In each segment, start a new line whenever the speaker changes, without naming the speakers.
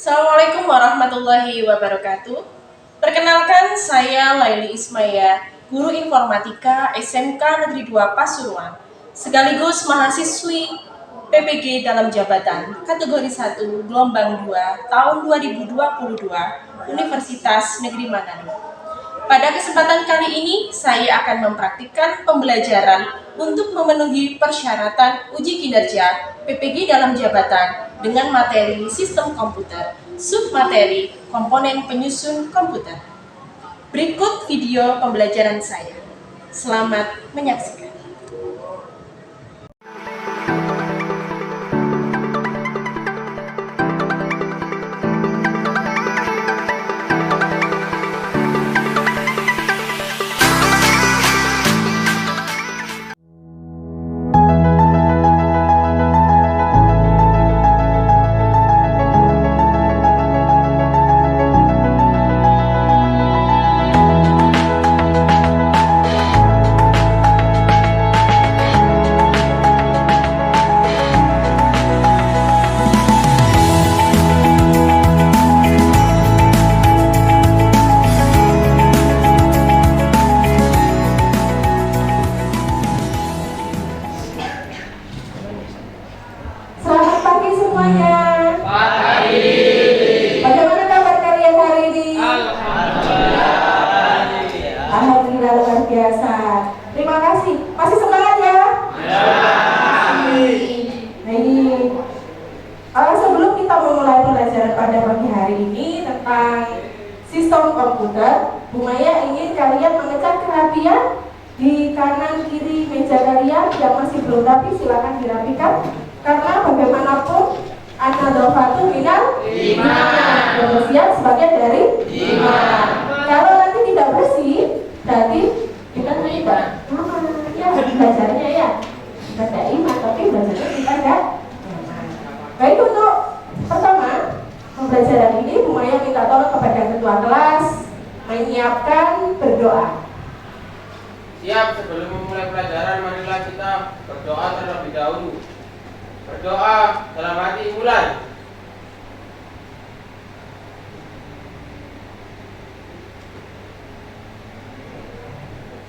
Assalamualaikum warahmatullahi wabarakatuh. Perkenalkan, saya Laili Ismaya, guru informatika SMK Negeri 2 Pasuruan, sekaligus mahasiswi PPG dalam jabatan kategori 1 gelombang 2 tahun 2022 Universitas Negeri Manado. Pada kesempatan kali ini, saya akan mempraktikkan pembelajaran untuk memenuhi persyaratan uji kinerja PPG dalam jabatan dengan materi sistem komputer, submateri komponen penyusun komputer. Berikut video pembelajaran saya. Selamat menyaksikan.
Terima kasih. Masih semangat ya? Sebelum kita memulai pelajaran pada pagi hari ini tentang sistem komputer, Bu Maya ingin kalian mengecek kerapian di kanan kiri meja kalian. Yang masih belum rapi silakan dirapikan, karena bagaimanapun an-nadhafatu minal iman, kebersihan sebagian dari iman. Kalau nanti tidak bersih, berarti kita tidak ya belajarnya ya kita tidak iman, tapi belajarnya kita tidak iman. Baik, untuk pertama pembelajaran ini Bu Maya minta tolong kepada ketua kelas menyiapkan berdoa.
Siap. Sebelum memulai pelajaran, marilah kita berdoa terlebih dahulu. Berdoa dalam hati, mulai.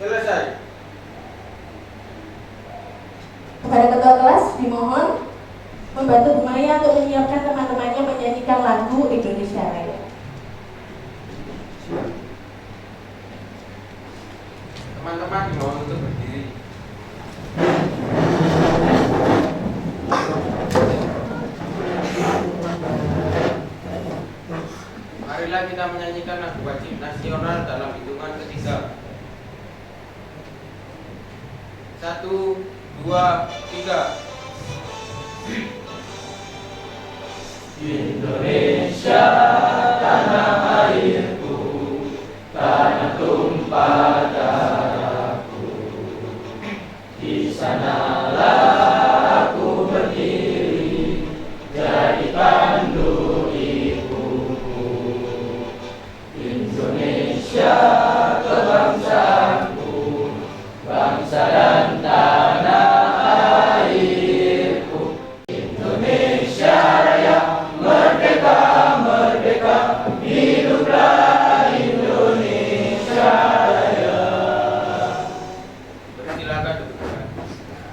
Selesai.
Kepada ketua kelas dimohon membantu Bu Maya untuk menyiapkan teman-temannya menyanyikan lagu Indonesia Raya.
Teman-teman dimohon untuk berdiri. Marilah kita menyanyikan lagu wajib nasional dalam hitungan ketiga. 1, 2, 3.
Indonesia tanah airku, tanah tumpah darahku. Di sanalah aku berdiri, jadi pandu ibuku. Indonesia kebangsaanku, bangsa dan tanah airku. Indonesia Raya, merdeka, merdeka, hiduplah Indonesia Raya.
Silakan duduk.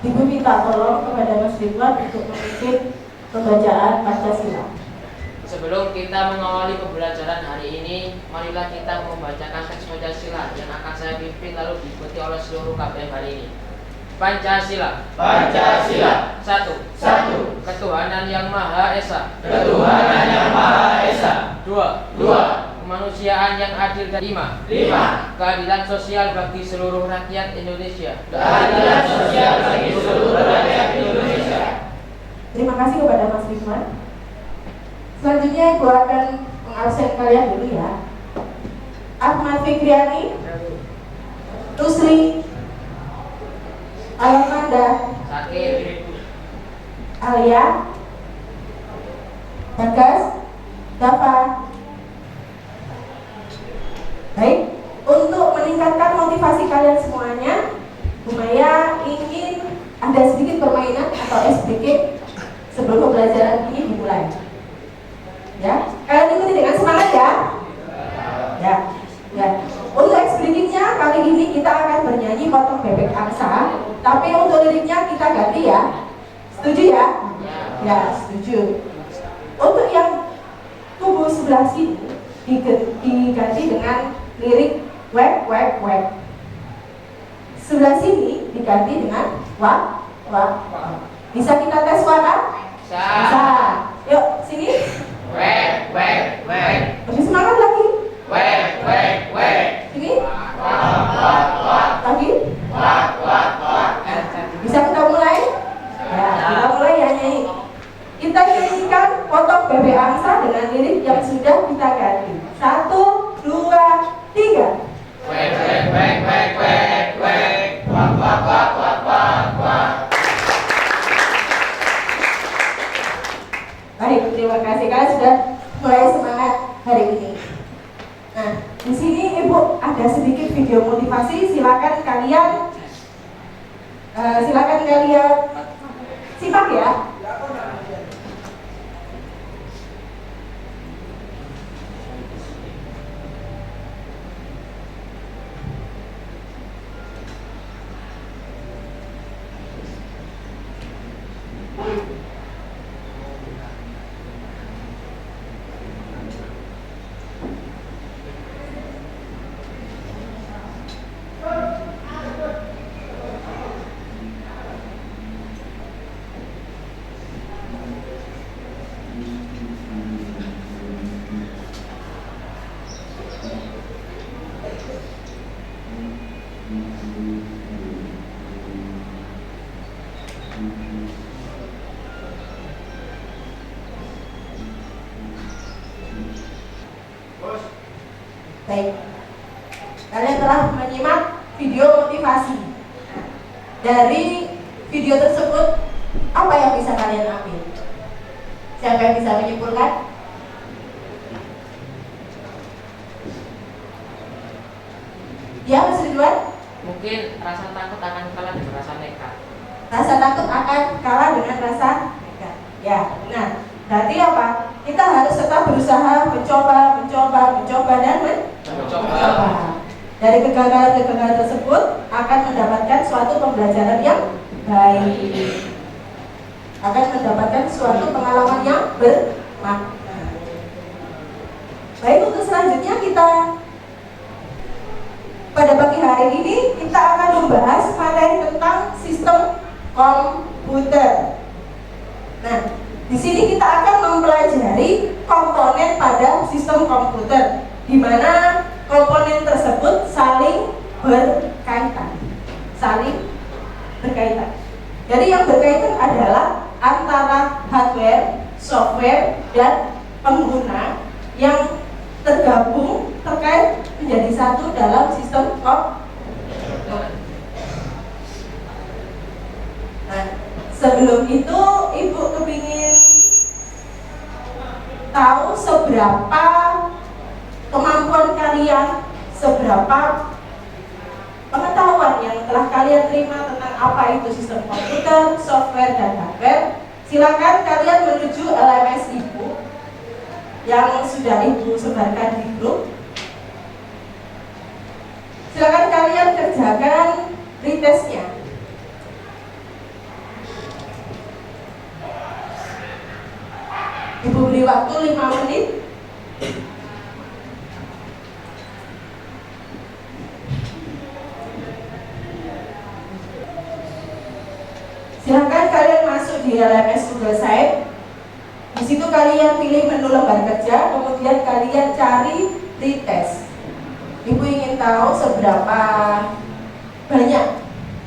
Ibu minta tolong kepada Mas Ridwan untuk memimpin pembacaan Pancasila.
Sebelum kita mengawali pembelajaran hari ini, marilah kita membacakan teks Pancasila yang akan saya pimpin lalu diikuti oleh seluruh KBM hari ini. Pancasila.
Pancasila.
1. Ketuhanan yang Maha Esa.
Ketuhanan yang Maha Esa.
2.
2.
Kemanusiaan yang adil. Dan 5.
5.
Keadilan sosial bagi seluruh rakyat Indonesia.
Keadilan sosial bagi seluruh rakyat Indonesia.
Terima kasih kepada Mas Ridwan. Selanjutnya Ibu akan mengabsen kalian dulu ya. Ahmad Fikriani, Tusri, Alamanda,
Sakit.
Alia, Bagas, Dafa. Baik, untuk meningkatkan motivasi kalian semuanya, Bu Maya ingin ada sedikit permainan atau SBK sebelum pembelajaran ini dimulai. Ya, Kalian ikuti dengan semangat ya. Ya, ya. Untuk ex breakingnya kali ini kita akan bernyanyi Potong Bebek Angsa, tapi untuk liriknya kita ganti ya. Setuju ya? Ya, setuju. Untuk yang tubuh sebelah sini diganti dengan lirik wek wek wek. Sebelah sini diganti dengan wak wak. Bisa kita tes suara? Bisa. Yuk, sini.
Wek, wek, wek.
Lebih semangat lagi.
Wek, wek, wek.
Sini.
Wak, wak, wak.
Lagi.
Wak, wak, wak.
Bisa kita mulai? Ya, kita mulai ya nyanyi. Kita nyanyikan Potong Bebek Angsa dengan lirik yang sudah kita ganti. 1, 2, 3.
Wek, wek, wek, wek, wek, wek. Wak, wak, wak, wak, wak, wak.
Baik, terima kasih. Kalian sudah mulai semangat hari ini. Nah, di sini Ibu ada sedikit video motivasi. Silakan kalian simak ya. Baik, kalian telah menyimak video motivasi. Dari video tersebut, apa yang bisa kalian ambil? Siapa yang bisa menyimpulkan? Ya, Mas Ridwan?
Mungkin rasa takut akan kalah dengan rasa nekat.
Rasa takut akan kalah dengan rasa nekat. Ya, benar. Berarti apa? Kita harus tetap berusaha, mencoba, dan mencoba. Dari kegagalan-kegagalan tersebut akan mendapatkan suatu pembelajaran yang baik. Akan mendapatkan suatu pengalaman yang bermakna. Baik, untuk selanjutnya pada pagi hari ini kita akan membahas materi tentang sistem komputer. Nah, di sini kita akan mempelajari komponen pada sistem komputer, di mana komponen tersebut saling berkaitan. Jadi yang berkaitan adalah antara hardware, software, dan pengguna yang tergabung terkait menjadi satu dalam sistem komputer. Nah, sebelum itu Ibu kepingin tahu seberapa kemampuan kalian, seberapa pengetahuan yang telah kalian terima tentang apa itu sistem komputer, software, dan hardware. Silakan kalian menuju LMS Ibu yang sudah Ibu sebarkan di grup. Silakan kalian kerjakan retestnya. Ibu beri waktu 5 menit. Silakan kalian masuk di LMS Google Site. Di situ kalian pilih menu lembar kerja, kemudian kalian cari retest. Ibu ingin tahu seberapa banyak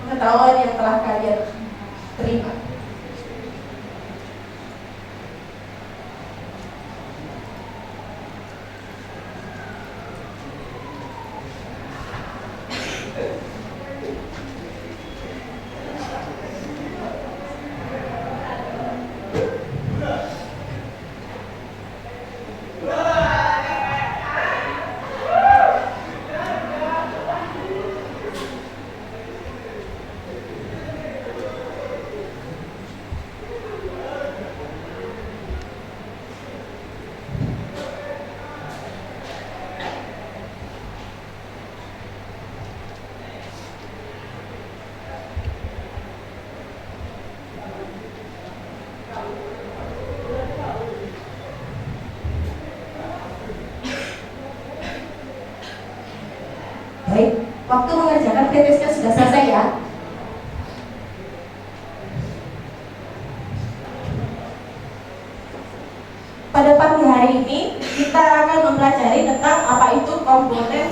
pengetahuan yang telah kalian terima. Waktu mengerjakan praktisnya sudah selesai ya. Pada pagi hari ini kita akan mempelajari tentang apa itu komponen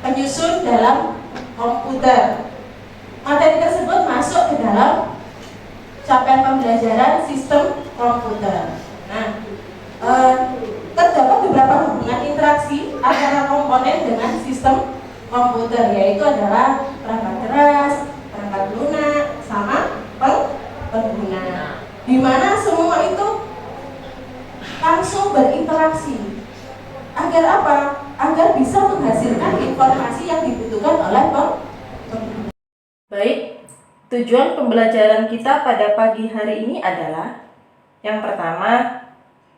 penyusun dalam komputer. Materi tersebut masuk ke dalam capaian pembelajaran sistem komputer. Nah, terdapat beberapa hubungan interaksi antara komponen dengan sistem komputer, yaitu adalah perangkat keras, perangkat lunak, sama pengguna. Di mana semua itu langsung berinteraksi. Agar apa? Agar bisa menghasilkan informasi yang dibutuhkan oleh pengguna.
Baik, tujuan pembelajaran kita pada pagi hari ini adalah yang pertama,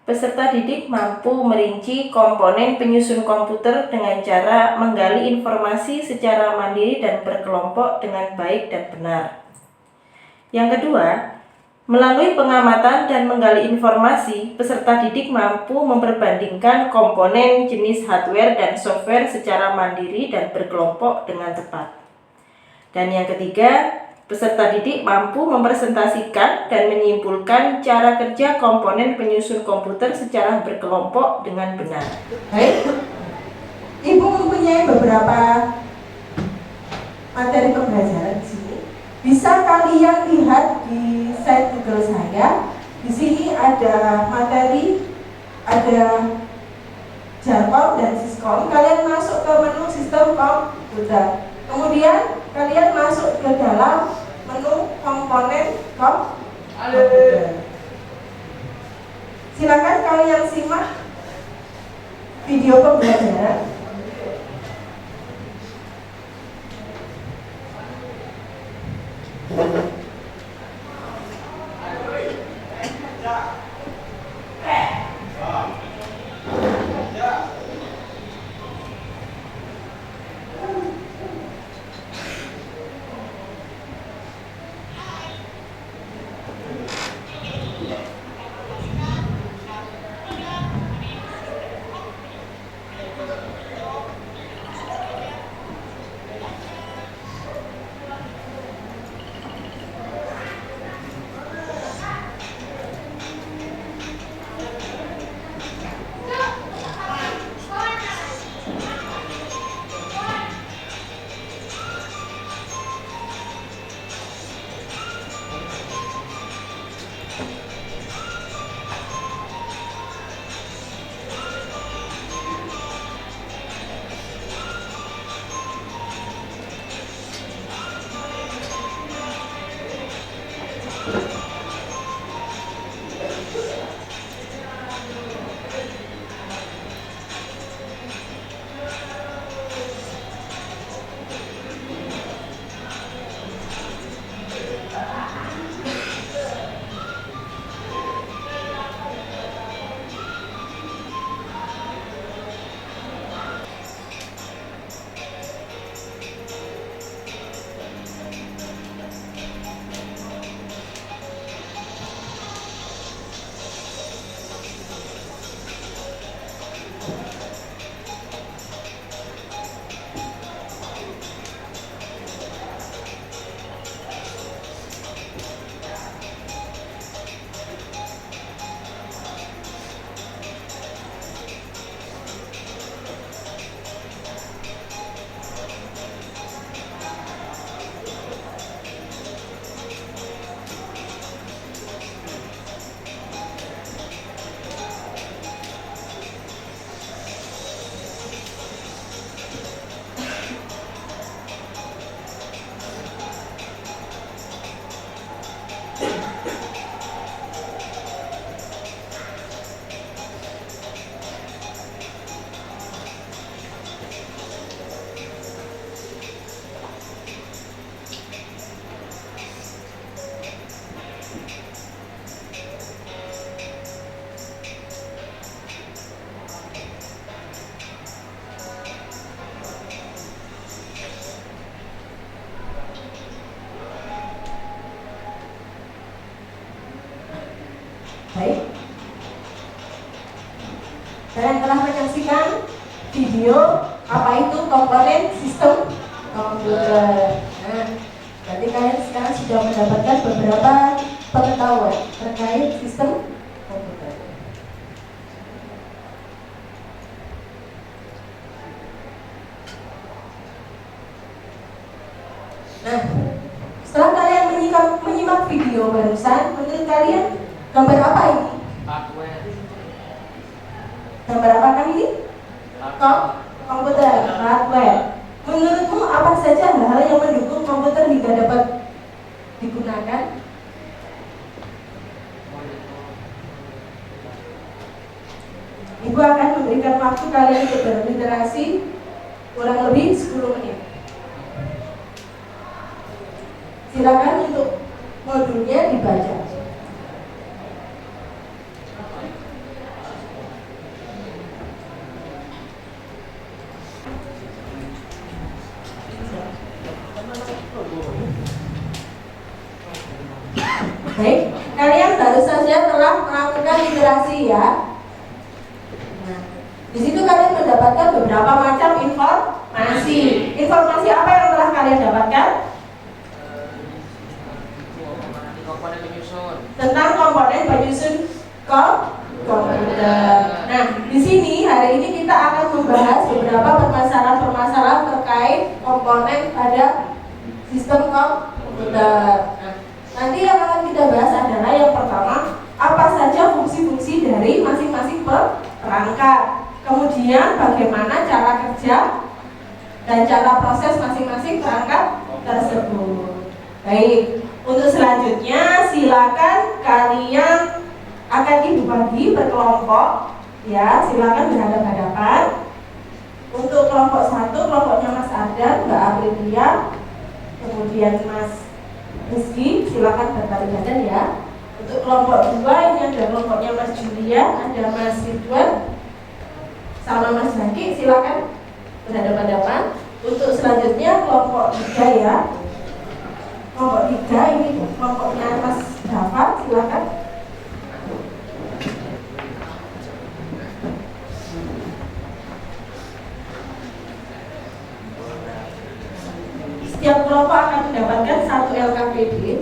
peserta didik mampu merinci komponen penyusun komputer dengan cara menggali informasi secara mandiri dan berkelompok dengan baik dan benar. Yang kedua, melalui pengamatan dan menggali informasi, peserta didik mampu memperbandingkan komponen jenis hardware dan software secara mandiri dan berkelompok dengan tepat. Dan yang ketiga, peserta didik mampu mempresentasikan dan menyimpulkan cara kerja komponen penyusun komputer secara berkelompok dengan benar.
Baik, Ibu mempunyai beberapa materi pembelajaran di sini. Bisa kalian lihat di site Google saya. Di sini ada materi, ada Jarkom dan Siskom. Kalian masuk ke menu sistem komputer. Kemudian kalian masuk ke dalam menu komponen komputer. Silakan kalian simak video pembelajaran. Baik. Kalian telah menyaksikan video apa itu komponen sistem komputer. Nah, berarti kalian sekarang sudah mendapatkan beberapa pengetahuan terkait sistem komputer. Nah, setelah kalian menyimak video barusan, menurut kalian gambar apa ini?
Hardware.
Gambar apakah ini? Komputer, hardware. Menurutmu apa saja hal-hal yang mendukung komputer hingga dapat digunakan? Ibu akan memberikan waktu kalian untuk berliterasi kurang lebih 10 menit. Silakan untuk modulnya dibaca. Baik, kalian baru saja telah melakukan literasi ya. Nah, di situ kalian mendapatkan beberapa macam informasi. Informasi apa yang telah kalian dapatkan?
Komponen penyusun.
Tentang komponen penyusun komputer. Nah, di sini hari ini kita akan membahas beberapa permasalahan-permasalahan terkait komponen pada sistem komputer. Nah, nanti yang akan kita bahas adalah yang pertama, apa saja fungsi-fungsi dari masing-masing perangkat. Kemudian bagaimana cara kerja dan cara proses masing-masing perangkat tersebut. Baik, untuk selanjutnya silakan kalian akan ibu bagi berkelompok ya, silakan berhadapan-hadapan. Untuk kelompok 1, kelompoknya Mas Ardan, Mbak Aprilia, kemudian Mas Rizky, silakan bertarik badan ya. Untuk kelompok 2 ini ada kelompoknya Mas Julia, ada Mas Ridwan sama Mas Zaki, silakan berhadapan-hadapan. Untuk selanjutnya kelompok 3 ya. Kelompok 3 ini kelompoknya Mas Dava, silakan. Setiap kelompok akan mendapatkan 1 LKPD.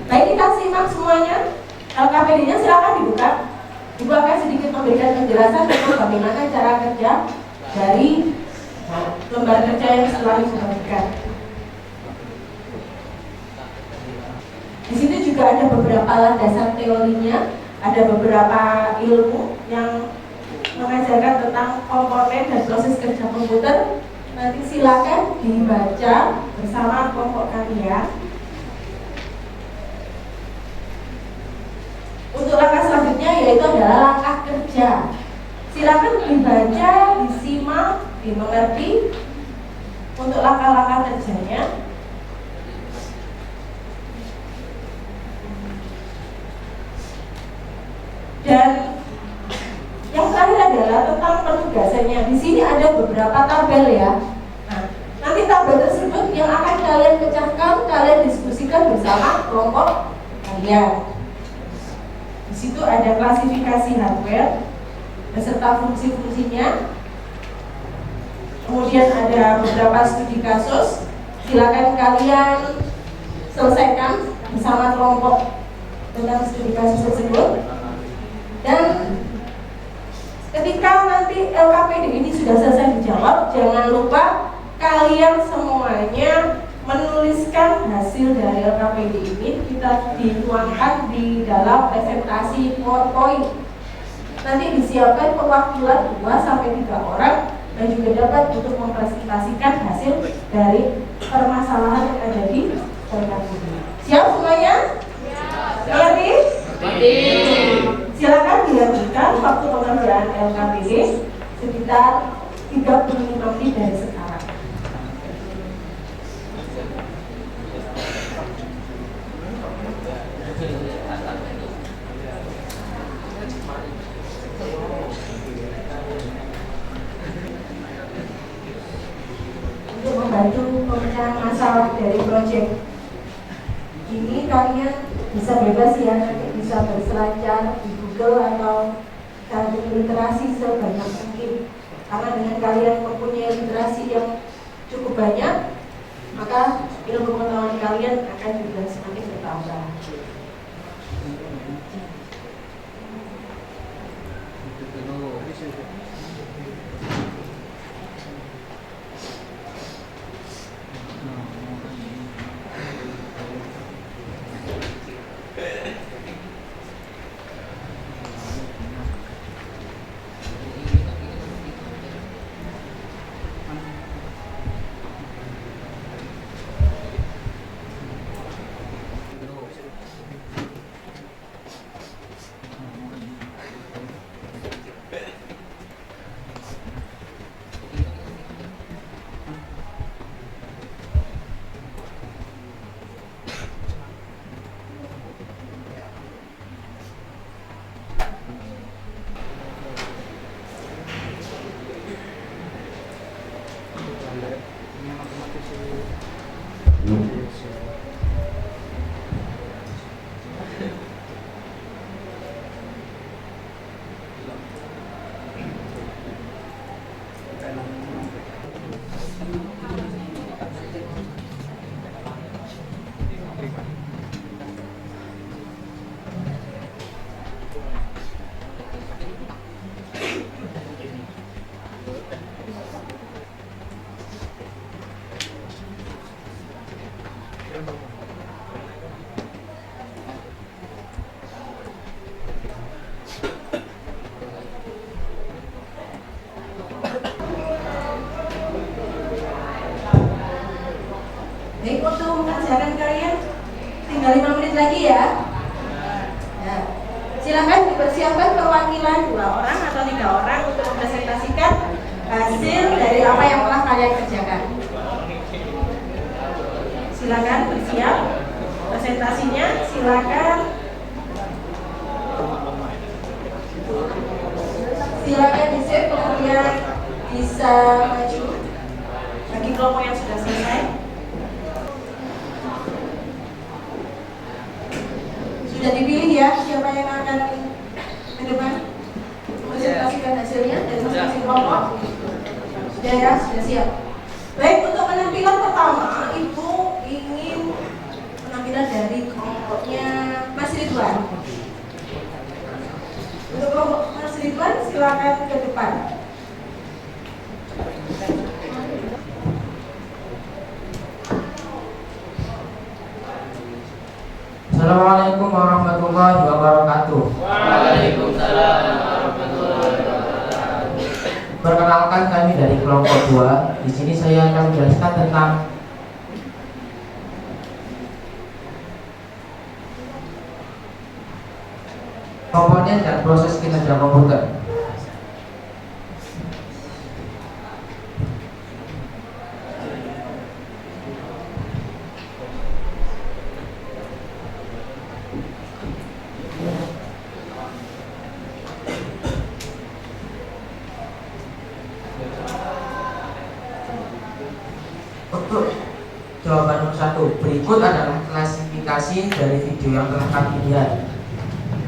Baik, kita simak semuanya. LKPD-nya silakan dibuka. Ibu akan sedikit memberikan penjelasan tentang bagaimana cara kerja dari lembar kerja yang setelah Ibu bagikan. Di situ juga ada beberapa landasan teorinya, ada beberapa ilmu yang mengajarkan tentang komponen dan proses kerja komputer. Nanti silakan dibaca bersama kelompok kalian. Untuk langkah selanjutnya yaitu adalah langkah kerja. Silakan dibaca, disimak, dimengerti untuk langkah-langkah kerjanya. Dan yang terakhir adalah tentang penugasannya. Di sini ada beberapa tabel ya. Nah, nanti tabel tersebut yang akan kalian pecahkan, kalian diskusikan bersama kelompok kalian. Di situ ada klasifikasi hardware beserta fungsi-fungsinya. Kemudian ada beberapa studi kasus. Silakan kalian selesaikan bersama kelompok tentang studi kasus tersebut. Dan ketika nanti LKPD ini sudah selesai dijawab, jangan lupa kalian semuanya menuliskan hasil dari LKPD ini. Kita dituangkan di dalam presentasi PowerPoint. Nanti disiapkan perwakilan 2-3 orang dan juga dapat untuk mempresentasikan hasil dari permasalahan yang ada di LKPD. Siap semuanya? Mengerti? Silakan dilanjutkan waktu pengerjaan LKPD sekitar 35 menit dari sekarang. Untuk membantu pemecahan masalah dari proyek ini. Kalian bisa bebas ya, nanti bisa berselancar di Google atau cari literasi sebanyak mungkin, karena dengan kalian mempunyai literasi yang cukup banyak, maka ilmu pengetahuan kalian akan juga semakin bertambah. Baik, untuk mengajarkan kalian tinggal 5 menit lagi ya. Nah, silakan dipersiapkan perwakilan 2 orang atau 3 orang untuk mempresentasikan hasil dari apa yang telah kalian kerjakan. Silakan bersiap presentasinya, silakan di-save, kemudian bisa maju bagi kelompok yang sudah selesai. Sudah dipilih ya siapa yang akan ke depan presentasikan hasilnya dari masing-masing kelompok? Sudah ya, sudah siap. Baik, untuk penampilan pertama, Ibu ingin penampilan dari kelompoknya Mas Ridwan. Untuk kelompok Mas Ridwan, silakan ke depan.
Assalamualaikum warahmatullahi wabarakatuh.
Waalaikumsalam warahmatullahi wabarakatuh.
Perkenalkan, kami dari kelompok 2. Di sini saya akan menjelaskan tentang komponen dan proses kinerja komputer. Untuk jawaban nomor 1, berikut adalah klasifikasi dari video yang telah kami lihat.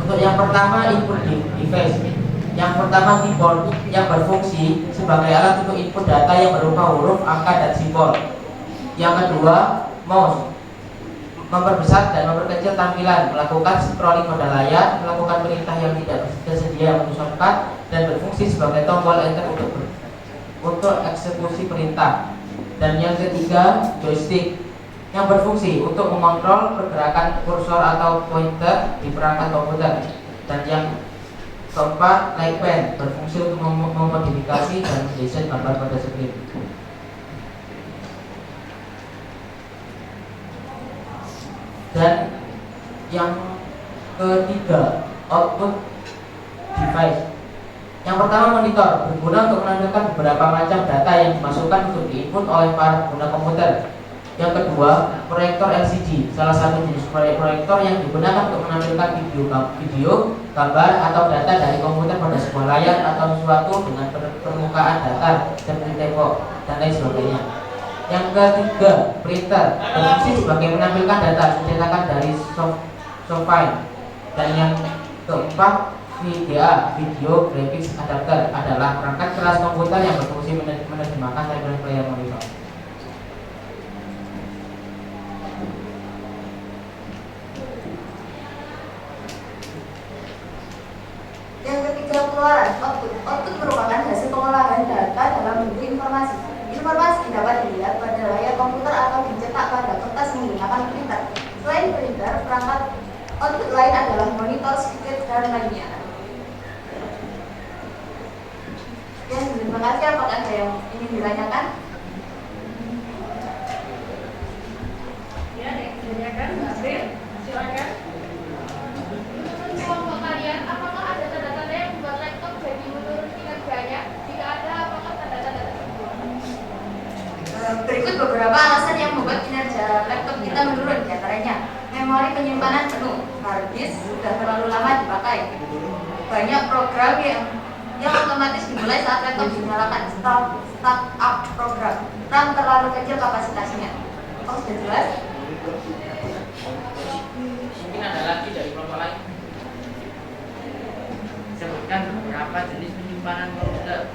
Untuk yang pertama, input device. Yang pertama, keyboard yang berfungsi sebagai alat untuk input data yang berupa huruf, angka, dan simbol. Yang kedua, mouse, memperbesar dan memperkecil tampilan, melakukan scrolling pada layar, melakukan perintah yang tidak tersedia untuk shortcut, dan berfungsi sebagai tombol enter untuk eksekusi perintah. Dan yang ketiga, joystick, yang berfungsi untuk mengontrol pergerakan kursor atau pointer di perangkat komputer. Dan yang keempat, light pen, berfungsi untuk memodifikasi dan mendesain gambar pada screen. Dan yang ketiga, output device. Yang pertama, monitor, berguna untuk menampilkan beberapa macam data yang dimasukkan untuk diinput oleh para pengguna komputer. Yang kedua, proyektor LCD, salah satu jenis proyektor yang digunakan untuk menampilkan video, gambar, atau data dari komputer pada sebuah layar atau sesuatu dengan permukaan datar seperti tembok dan lain sebagainya. Yang ketiga, printer, berfungsi sebagai menampilkan data cetakan dari softfile. Dan yang keempat, VGA, Video Graphics Adapter, adalah perangkat keras komputer yang berfungsi menerjemahkan tampilan layar monitor.
Yang ketiga, pengeluaran output. Output merupakan hasil pengolahan data dalam bentuk informasi. Informasi dapat dilihat pada layar komputer atau dicetak pada kertas menggunakan printer. Selain printer, perangkat output lain adalah monitor, speaker, dan lainnya. Ya, terima kasih. Apakah ada yang ingin ditanyakan?
Ya, ada yang ditanyakan, Mbak April. Silakan.
Kelompok kalian, apakah ada tanda-tanda yang membuat laptop jadi menurun kinerjanya? Jika ada, apakah tanda-tanda tersebut?
Berikut beberapa alasan yang membuat kinerja laptop kita menurun. Di antaranya, memori penyimpanan penuh, hard disk sudah terlalu lama dipakai, banyak program yang otomatis dimulai saat laptop dinyalakan, startup program, RAM terlalu kecil kapasitasnya. Oh, sudah jelas?
Mungkin ada lagi dari kelompok lain.
Sebutkan beberapa jenis penyimpanan komputer.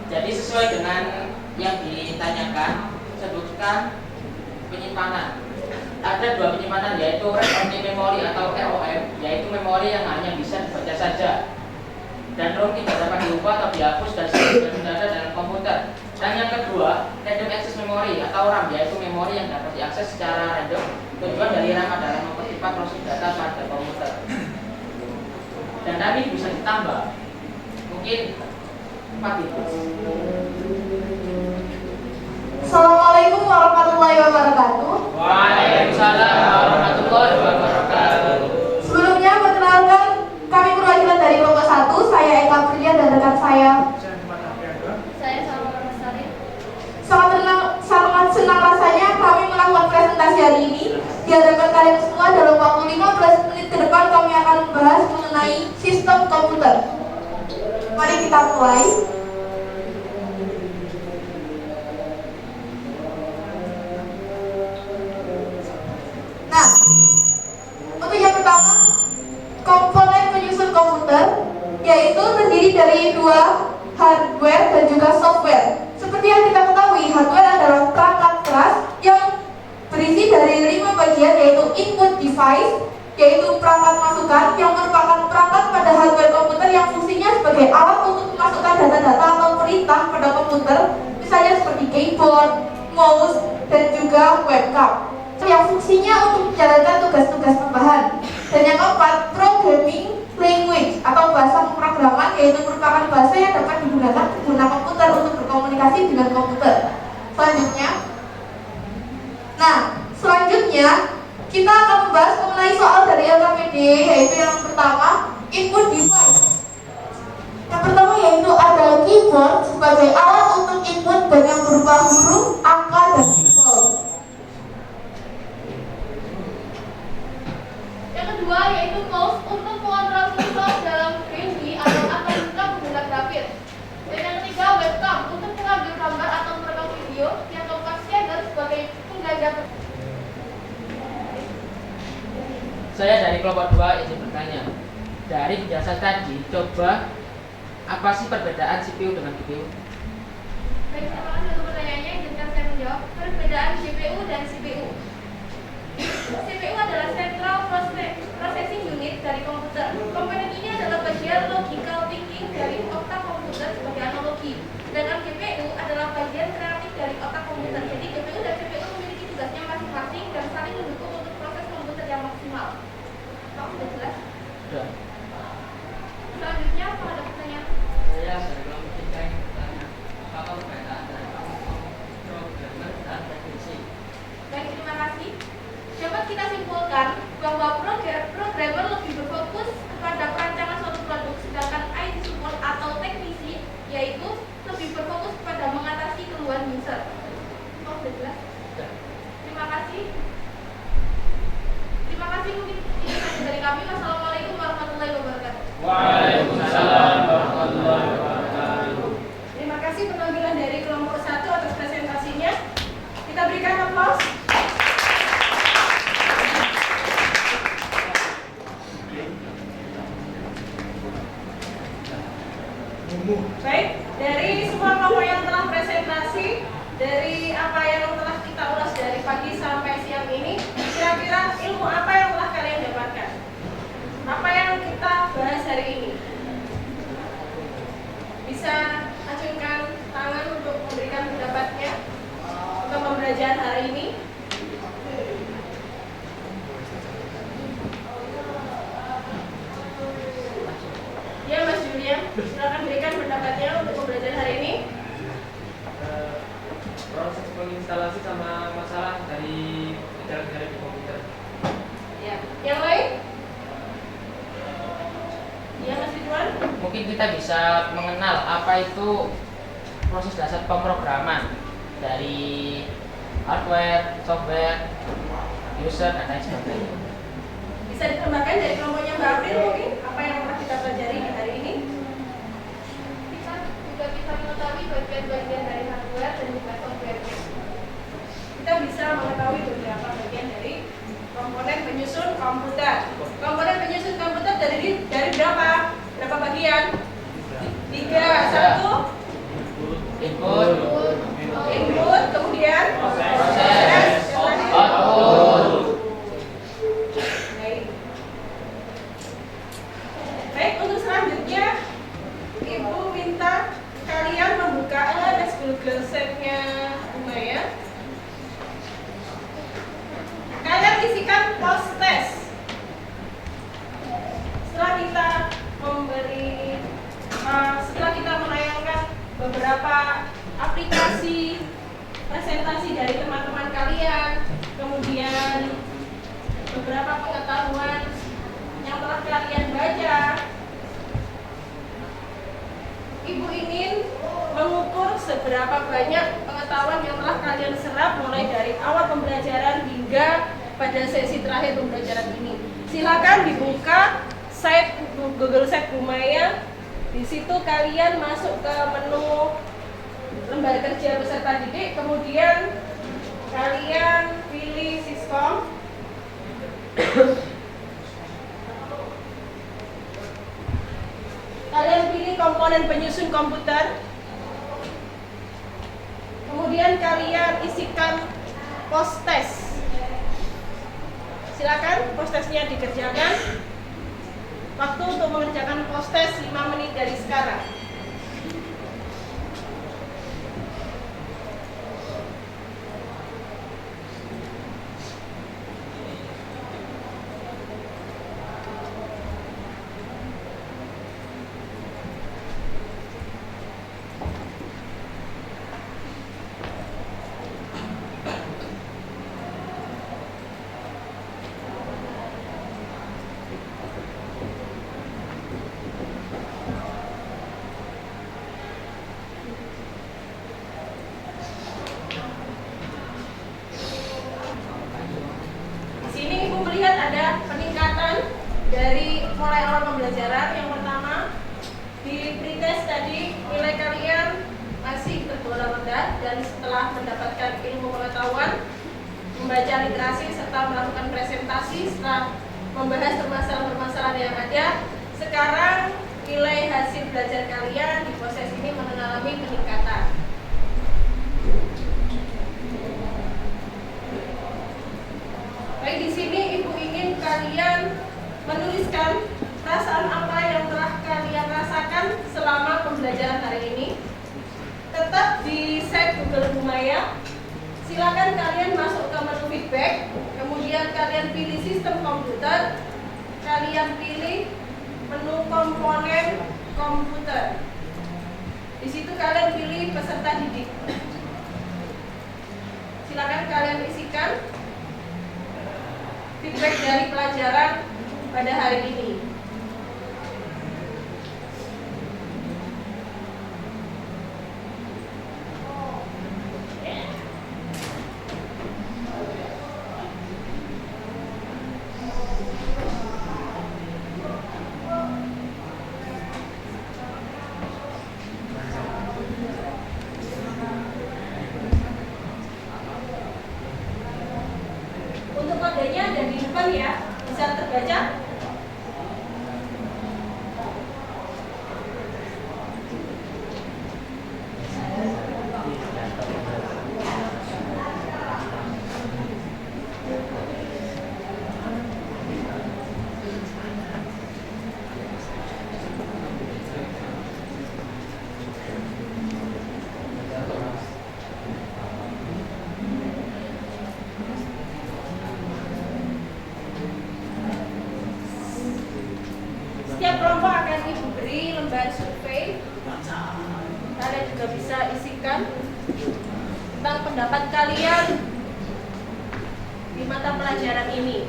Jadi sesuai dengan yang ditanyakan, sebutkan penyimpanan. Ada dua penyimpanan, yaitu read-only memory atau ROM, yaitu memori yang hanya bisa dibaca saja, dan ROM tidak dapat diubah atau dihapus dan sudah ada dalam komputer. Dan yang kedua, random access memory atau RAM, yaitu memori yang dapat diakses secara random. Tujuan dari RAM adalah mempercepat proses data pada komputer. Dan tadi bisa ditambah, mungkin 4 itu.
Assalamualaikum warahmatullahi wabarakatuh.
Waalaikumsalam warahmatullahi wabarakatuh.
Sebelumnya perkenalkan, kami perwakilan dari kelompok 1, saya Eka Priya dan rekan saya.
Saya Salma Lestari.
Sangat senang rasanya kami melakukan presentasi hari ini. Di hadapan kalian semua dalam waktu 15 menit ke depan kami akan membahas mengenai sistem komputer. Mari kita mulai. Nah, untuk yang pertama, komponen penyusun komputer, yaitu terdiri dari dua hardware dan juga software. Seperti yang kita ketahui, hardware adalah perangkat keras yang berisi dari 5 bagian, yaitu input device, yaitu perangkat masukan yang merupakan perangkat pada hardware komputer yang fungsinya sebagai alat untuk memasukkan data-data atau perintah pada komputer, misalnya seperti keyboard, mouse, dan juga webcam, yang fungsinya untuk menjalankan tugas-tugas tambahan. Dan yang keempat, programming language atau bahasa pemrograman, yaitu merupakan bahasa yang dapat digunakan pengguna komputer untuk berkomunikasi dengan komputer. Selanjutnya kita akan membahas mengenai soal dari LKPD, yaitu yang pertama, input device. Yang pertama yaitu ada keyboard sebagai alat untuk input dan yang berupa huruf, angka, dan simbol.
Yang kedua yaitu mouse untuk mengontrol kursor dalam 3D atau juga menggunakan grafis. Dan yang ketiga webcam untuk mengambil gambar atau merekam video. Yang keempat scanner sebagai pengganda.
Saya dari kelompok 2 izin bertanya. Dari penjelasan tadi, coba apa sih perbedaan CPU dengan GPU?
Baik, terima kasih untuk pertanyaannya. Izinkan saya menjawab. Perbedaan GPU dan CPU. CPU adalah Central Processing Unit dari komputer. Komponen ini adalah bagian logical thinking dari otak komputer sebagai analogi. Sedangkan GPU adalah bagian kreatif dari otak komputer. Jadi GPU dan CPU memiliki tugasnya masing-masing dan saling mendukung untuk proses komputer yang maksimal. Kamu sudah jelas?
Sudah.
Selanjutnya, apa ada pertanyaan?
Saya dari kelompok 3 yang bertanya, apakah perbedaan dari programmer dan teknisi?
pembelajaran hari ini? Ya, Mas Julian, silakan berikan pendapatnya untuk pembelajaran hari ini.
Proses penginstalasi sama masalah dari ajaran di komputer.
Ya, yang lain? Ya, Mas Ridwan.
Mungkin kita bisa mengenal apa itu proses dasar pemrograman dari hardware, software, user, dan lain sebagainya.
Bisa ditambahkan dari kelompoknya Mbak April mungkin apa yang telah kita pelajari di hari ini?
Kita juga bisa mengetahui bagian-bagian dari hardware dan juga software.
Kita bisa mengetahui beberapa bagian dari komponen penyusun komputer. Komponen penyusun komputer dari berapa? Berapa bagian? 3. Satu,
Input,
input, kemudian
proses,
yang terakhir,
output.
Baik. Baik, untuk selanjutnya Ibu minta kalian membuka LMS Google Sheet-nya Umaya. Kalian isikan post test. Setelah kita menayangkan beberapa aplikasi presentasi dari teman-teman kalian, kemudian beberapa pengetahuan yang telah kalian baca, Ibu ingin mengukur seberapa banyak pengetahuan yang telah kalian serap mulai dari awal pembelajaran hingga pada sesi terakhir pembelajaran ini. Silakan dibuka site Google Sheet Umaya. Di situ kalian masuk ke menu lembar kerja peserta didik, kemudian kalian pilih Siskom. Kalian pilih komponen penyusun komputer. Kemudian kalian isikan post test. Silakan post testnya dikerjakan. Waktu untuk mengerjakan post test 5 menit dari sekarang. Ada peningkatan dari mulai awal pembelajaran. Yang pertama, di pretest tadi nilai kalian masih tergolong rendah, dan setelah mendapatkan ilmu pengetahuan, membaca literasi serta melakukan presentasi, setelah membahas permasalahan-permasalahan yang ada, sekarang nilai hasil belajar kalian di proses ini mengalami peningkatan. Baik, di sini Ibu ingin kalian menuliskan perasaan apa yang telah kalian rasakan selama pembelajaran hari ini. Tetap di site Google Umaya. Silakan kalian masuk ke menu feedback, kemudian kalian pilih sistem komputer, kalian pilih menu komponen komputer. Di situ kalian pilih peserta didik. Silakan kalian isikan feedback dari pelajaran pada hari ini. Untuk kodenya ada di depan ya, bisa terbaca. juga bisa isikan tentang pendapat kalian di mata pelajaran ini.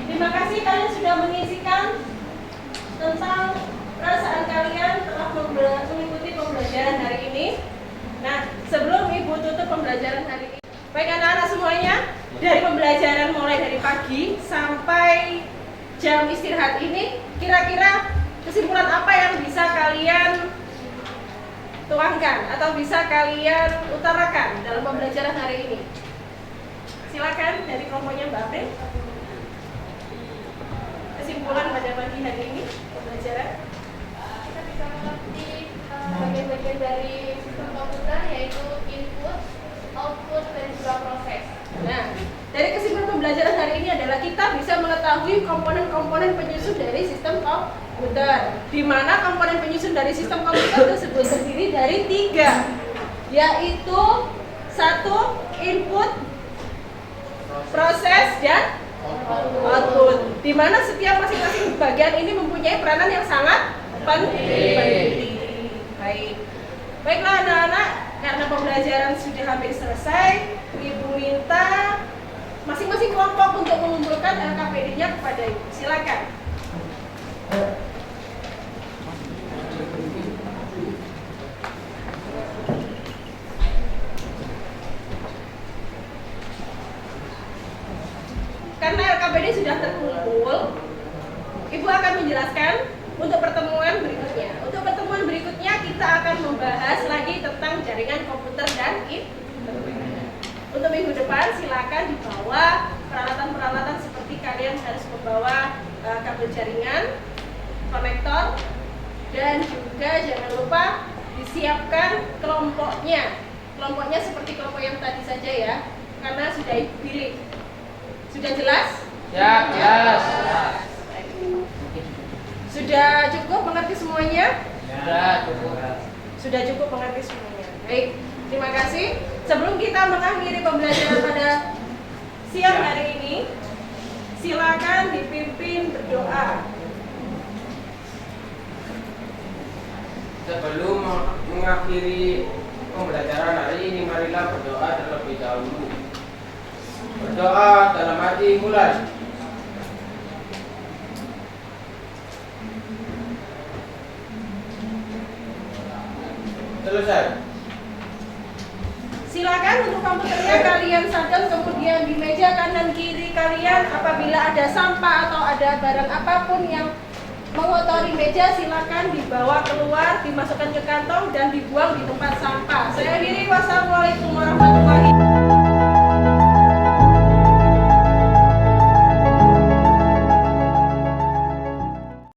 Terima kasih kalian sudah mengisikan tentang perasaan kalian telah mengikuti pembelajaran hari ini. Nah, sebelum Ibu tutup pembelajaran hari ini, baik anak-anak semuanya, dari pembelajaran mulai dari pagi sampai jam istirahat ini, kira-kira kesimpulan apa yang bisa kalian tuangkan atau bisa kalian utarakan dalam pembelajaran hari ini? Silakan dari kelompoknya Mbak April. Kesimpulan pada pagi hari ini pembelajaran.
Kita bisa mengerti bagian-bagian dari sistem komputer, yaitu input, output, dan juga proses.
Nah, dari kesimpulan pembelajaran hari ini adalah kita bisa mengetahui komponen-komponen penyusun dari sistem komputer, di mana komponen penyusun dari sistem komputer tersebut terdiri dari 3, yaitu 1. Input, proses, dan output, di mana setiap masing-masing bagian ini mempunyai peranan yang sangat penting. Baiklah anak-anak, karena pembelajaran sudah hampir selesai, Ibu minta masing-masing kelompok untuk mengumpulkan LKPD-nya kepada Ibu. Silakan. Karena LKPD sudah terkumpul, Ibu akan menjelaskan untuk pertemuan berikutnya. Untuk pertemuan berikutnya kita akan membahas lagi tentang jaringan komputer dan internet. Untuk minggu depan silakan dibawa peralatan-peralatan seperti kalian harus membawa kabel jaringan, konektor, dan juga jangan lupa disiapkan kelompoknya. Kelompoknya seperti kelompok yang tadi saja ya, karena sudah Ibu pilih. Sudah jelas?
Ya, jelas.
Sudah cukup mengerti semuanya?
Sudah cukup.
Sudah cukup mengerti semuanya. Baik, terima kasih. Sebelum kita mengakhiri pembelajaran pada siang hari ini, silakan dipimpin berdoa.
Sebelum mengakhiri pembelajaran hari ini, marilah berdoa terlebih dahulu. Berdoa dalam hati mulai. Selesai.
Silakan untuk komputernya kalian sadar, kemudian di meja kanan kiri kalian apabila ada sampah atau ada barang apapun yang mengotori meja, silakan dibawa keluar, dimasukkan ke kantong dan dibuang di tempat sampah. Saya akhiri, wassalamualaikum warahmatullahi wabarakatuh.